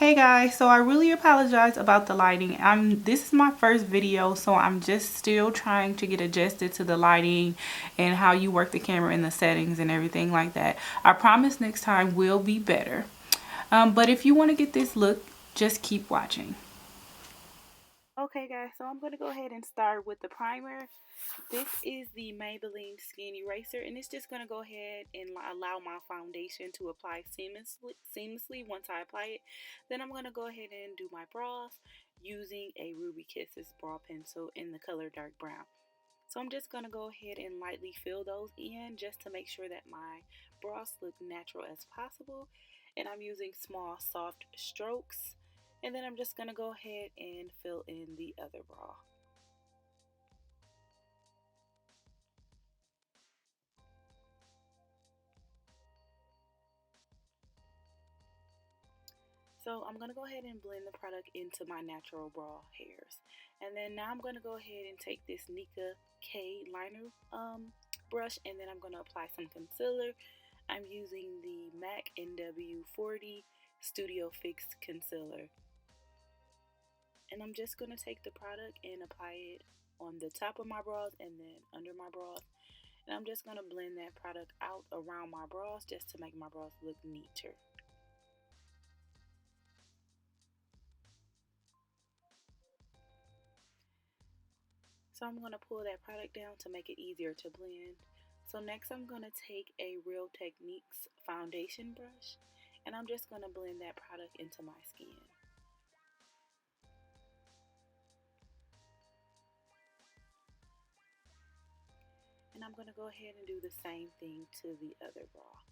Hey guys, so I really apologize about the lighting. This is my first video, so I'm just still trying to get adjusted to the lighting and how you work the camera and the settings and everything like that. I promise next time will be better. But if you want to get this look, just keep watching. Okay guys, so I'm going to go ahead and start with the primer. This is the Maybelline Skin Eraser, and it's just going to go ahead and allow my foundation to apply seamlessly once I apply it. Then I'm going to go ahead and do my brows using a Ruby Kisses brow pencil in the color dark brown. So I'm just going to go ahead and lightly fill those in just to make sure that my brows look natural as possible. And I'm using small soft strokes. And then I'm just going to go ahead and fill in the other brow. So I'm going to go ahead and blend the product into my natural brow hairs. And then now I'm going to go ahead and take this Nika K liner brush, and then I'm going to apply some concealer. I'm using the MAC NW40 Studio Fix Concealer. And I'm just going to take the product and apply it on the top of my brows and then under my brows. And I'm just going to blend that product out around my brows just to make my brows look neater. So I'm going to pull that product down to make it easier to blend. So next I'm going to take a Real Techniques foundation brush, and I'm just going to blend that product into my skin. And I'm going to go ahead and do the same thing to the other brow.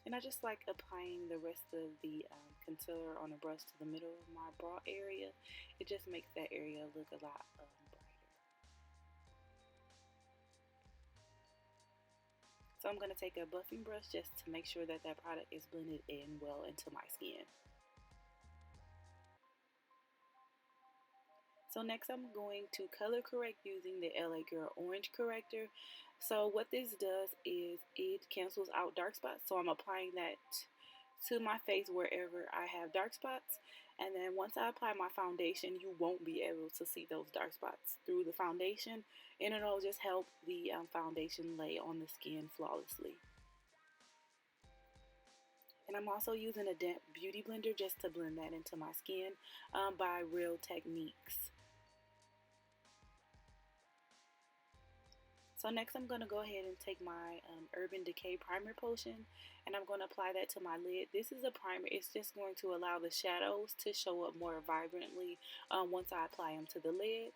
And I just like applying the rest of the concealer on a brush to the middle of my brow area. It just makes that area look a lot brighter. So I'm going to take a buffing brush just to make sure that that product is blended in well into my skin. So next I'm going to color correct using the LA Girl Orange Corrector. So what this does is it cancels out dark spots. So I'm applying that to my face wherever I have dark spots. And then once I apply my foundation, you won't be able to see those dark spots through the foundation. And it'll just help the foundation lay on the skin flawlessly. And I'm also using a damp beauty blender just to blend that into my skin by Real Techniques. So next I'm going to go ahead and take my Urban Decay Primer Potion, and I'm going to apply that to my lid. This is a primer. It's just going to allow the shadows to show up more vibrantly once I apply them to the lid.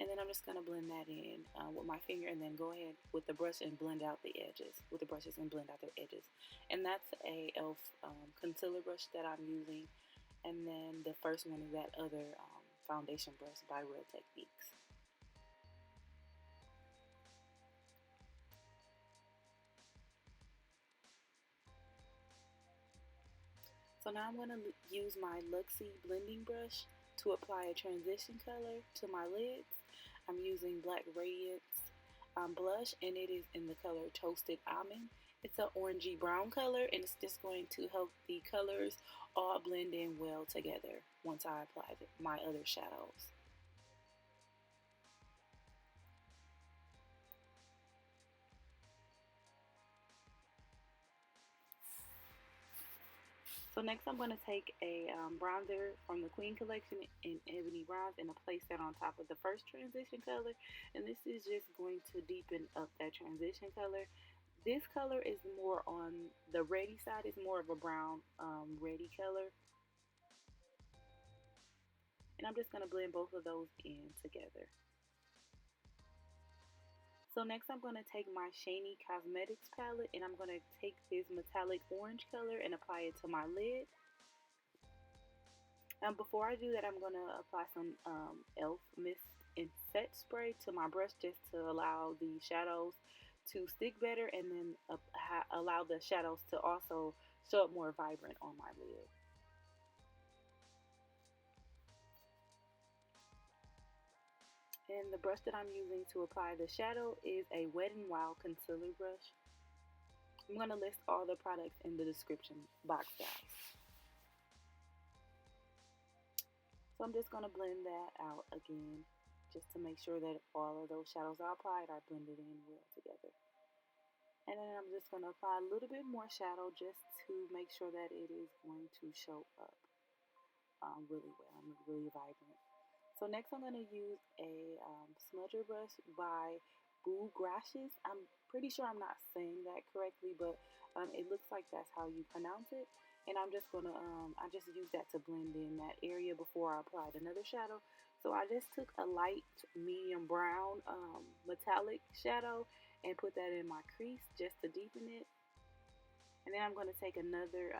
And then I'm just going to blend that in with my finger, and then go ahead with the brush and blend out the edges with the brushes and blend out the edges. And that's a e.l.f. Concealer brush that I'm using. And then the first one is that other foundation brush by Real Techniques. So now I'm going to use my Luxie blending brush to apply a transition color to my lids. I'm using Black Radiance blush, and it is in the color Toasted Almond. It's an orangey brown color, and it's just going to help the colors all blend in well together once I apply my other shadows. So next I'm going to take a bronzer from the Queen Collection in Ebony Bronze, and place that on top of the first transition color. And this is just going to deepen up that transition color. This color is more on the reddy side. It's more of a brown reddy color. And I'm just going to blend both of those in together. So next I'm going to take my Shany Cosmetics Palette, and I'm going to take this metallic orange color and apply it to my lid. Before I do that, I'm going to apply some e.l.f. Mist and Set Spray to my brush just to allow the shadows to stick better, and then allow the shadows to also show up more vibrant on my lid. And the brush that I'm using to apply the shadow is a Wet n Wow concealer brush. I'm going to list all the products in the description box, guys. So I'm just going to blend that out again, just to make sure that all of those shadows I applied are blended in well together. And then I'm just going to apply a little bit more shadow just to make sure that it is going to show up really well and really vibrant. So next I'm going to use a smudger brush by Boo Grashes. I'm pretty sure I'm not saying that correctly, but it looks like that's how you pronounce it. And I'm just going to, I just use that to blend in that area before I applied another shadow. So I just took a light medium brown metallic shadow and put that in my crease just to deepen it. And then I'm going to take another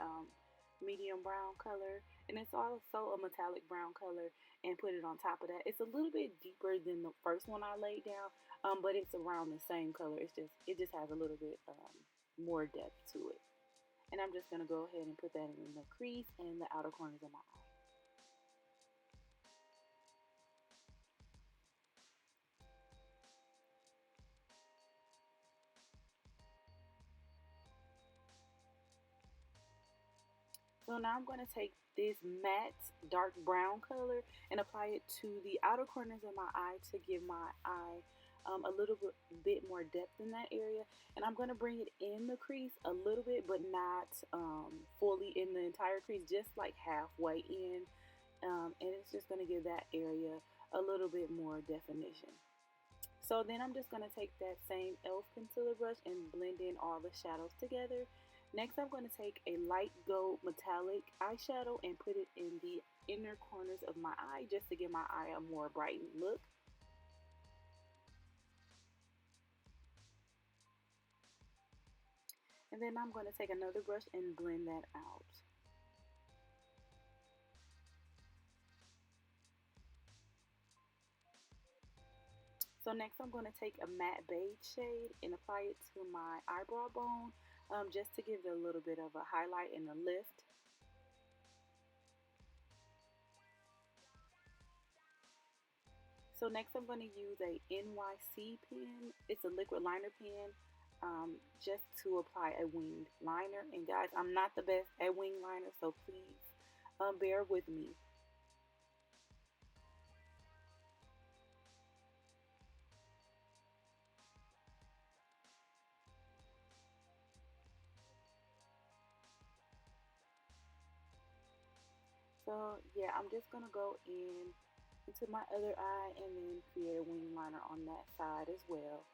medium brown color, and it's also a metallic brown color, and put it on top of that. It's a little bit deeper than the first one I laid down, but it's around the same color. It just has a little bit more depth to it. And I'm just going to go ahead and put that in the crease and the outer corners of my eye. So now I'm going to take this matte dark brown color and apply it to the outer corners of my eye to give my eye a little bit more depth in that area. And I'm going to bring it in the crease a little bit, but not fully in the entire crease, just like halfway in. And it's just going to give that area a little bit more definition. So then I'm just going to take that same e.l.f. concealer brush and blend in all the shadows together. Next, I'm going to take a light gold metallic eyeshadow and put it in the inner corners of my eye just to give my eye a more brightened look. And then I'm going to take another brush and blend that out. So next I'm going to take a matte beige shade and apply it to my eyebrow bone just to give it a little bit of a highlight and a lift. So next I'm going to use a NYC pen. It's a liquid liner pen just to apply a winged liner. And guys, I'm not the best at wing liner, so please bear with me. So yeah, I'm just going to go into my other eye and then create a wing liner on that side as well.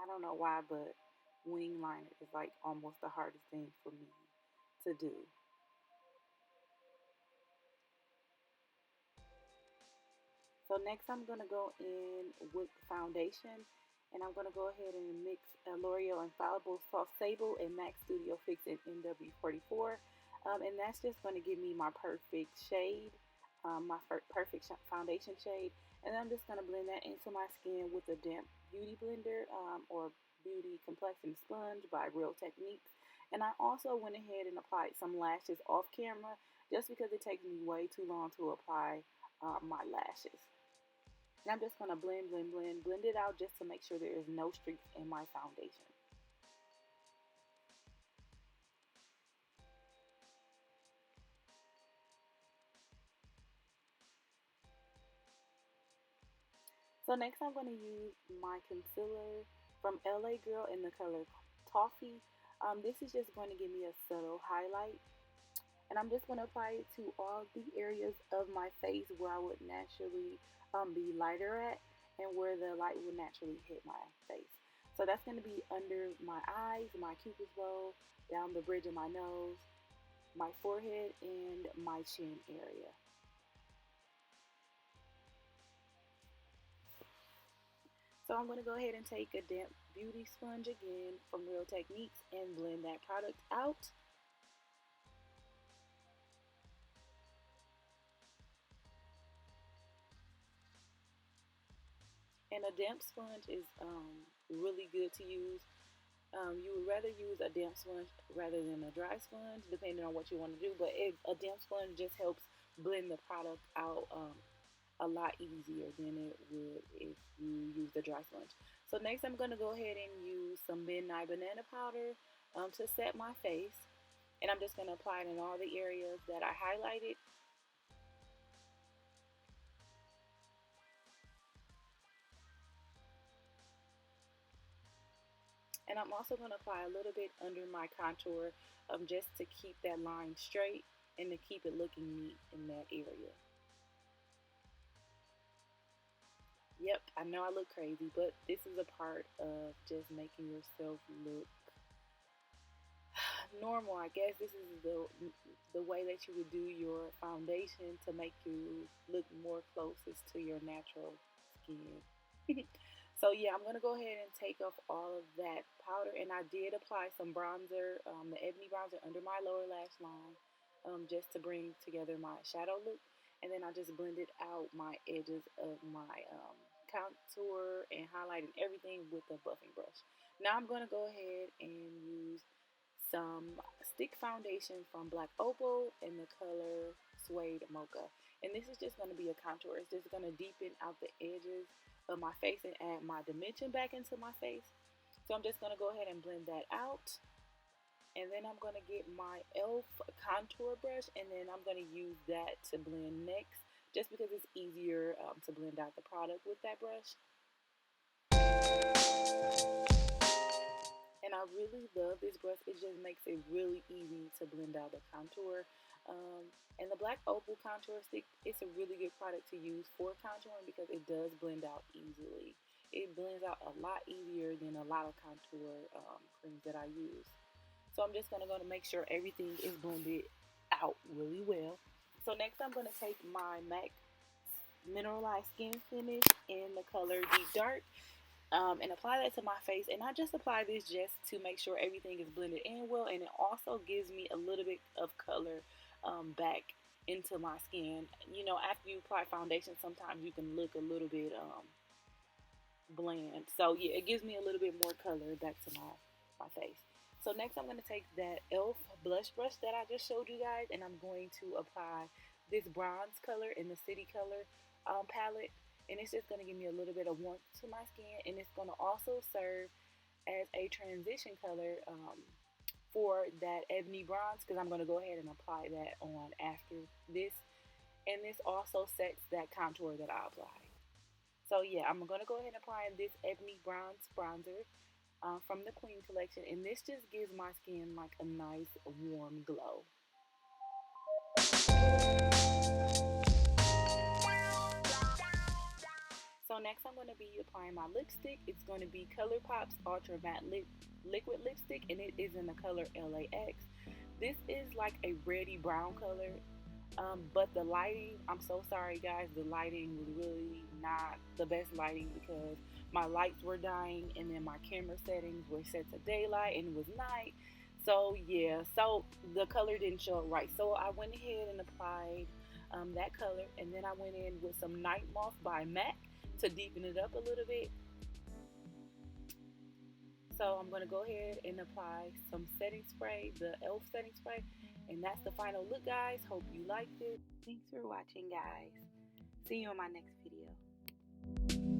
I don't know why, but wing liner is like almost the hardest thing for me to do. So next I'm going to go in with foundation, and I'm going to go ahead and mix L'Oreal Infallible Soft Sable and MAC Studio Fix in NW44. And that's just going to give me my perfect shade, my perfect foundation shade. And I'm just going to blend that into my skin with a damp beauty blender or beauty complexion sponge by Real Techniques. And I also went ahead and applied some lashes off camera just because it takes me way too long to apply my lashes. And I'm just going to blend it out just to make sure there is no streaks in my foundation. So next I'm going to use my concealer from LA Girl in the color Toffee. This is just going to give me a subtle highlight. And I'm just going to apply it to all the areas of my face where I would naturally be lighter at and where the light would naturally hit my face. So that's going to be under my eyes, my cupid's bow, down the bridge of my nose, my forehead, and my chin area. So I'm going to go ahead and take a damp beauty sponge again from Real Techniques and blend that product out. And a damp sponge is really good to use You would rather use a damp sponge rather than a dry sponge, depending on what you want to do. But a damp sponge just helps blend the product out a lot easier than it would if you use the dry sponge. So next I'm going to go ahead and use some Midnight Banana Powder to set my face. And I'm just going to apply it in all the areas that I highlighted. And I'm also going to apply a little bit under my contour just to keep that line straight and to keep it looking neat in that area. Yep, I know I look crazy, but this is a part of just making yourself look normal. I guess this is the way that you would do your foundation to make you look more closest to your natural skin. So yeah, I'm going to go ahead and take off all of that powder. And I did apply some bronzer, the Ebony bronzer under my lower lash line, just to bring together my shadow look. And then I just blended out my edges of my contour and highlighting everything with a buffing brush. Now I'm going to go ahead and use some stick foundation from Black Opal in the color Suede Mocha. And this is just going to be a contour. It's just going to deepen out the edges of my face and add my dimension back into my face. So I'm just going to go ahead and blend that out. And then I'm going to get my e.l.f. contour brush, and then I'm going to use that to blend next, just because it's easier to blend out the product with that brush. And I really love this brush. It just makes it really easy to blend out the contour. And the Black Opal contour stick, it's a really good product to use for contouring because it does blend out easily. It blends out a lot easier than a lot of contour creams that I use. So I'm just going to go to make sure everything is blended out really well. So next I'm going to take my MAC Mineralized Skin Finish in the color Deep Dark and apply that to my face. And I just apply this just to make sure everything is blended in well, and it also gives me a little bit of color back into my skin. You know, after you apply foundation, sometimes you can look a little bit bland. So yeah, it gives me a little bit more color back to my face. So next I'm going to take that e.l.f. blush brush that I just showed you guys, and I'm going to apply this bronze color in the City Color palette. And it's just going to give me a little bit of warmth to my skin, and it's going to also serve as a transition color for that ebony bronze, because I'm going to go ahead and apply that on after this. And this also sets that contour that I applied. So yeah, I'm going to go ahead and apply this ebony bronze bronzer from the Queen collection, and this just gives my skin like a nice warm glow. So next I'm going to be applying my lipstick. It's going to be ColourPop's Ultra Matte Liquid Lipstick, and it is in the color LAX. This is like a reddy brown color, but the lighting, I'm so sorry guys, the lighting was really not the best lighting because my lights were dying, and then my camera settings were set to daylight and it was night. So yeah, so the color didn't show up right. So I went ahead and applied that color, and then I went in with some Night Moth by MAC to deepen it up a little bit. So I'm going to go ahead and apply some setting spray, the e.l.f. setting spray, and that's the final look, guys. Hope you liked it. Thanks for watching, guys. See you in my next video.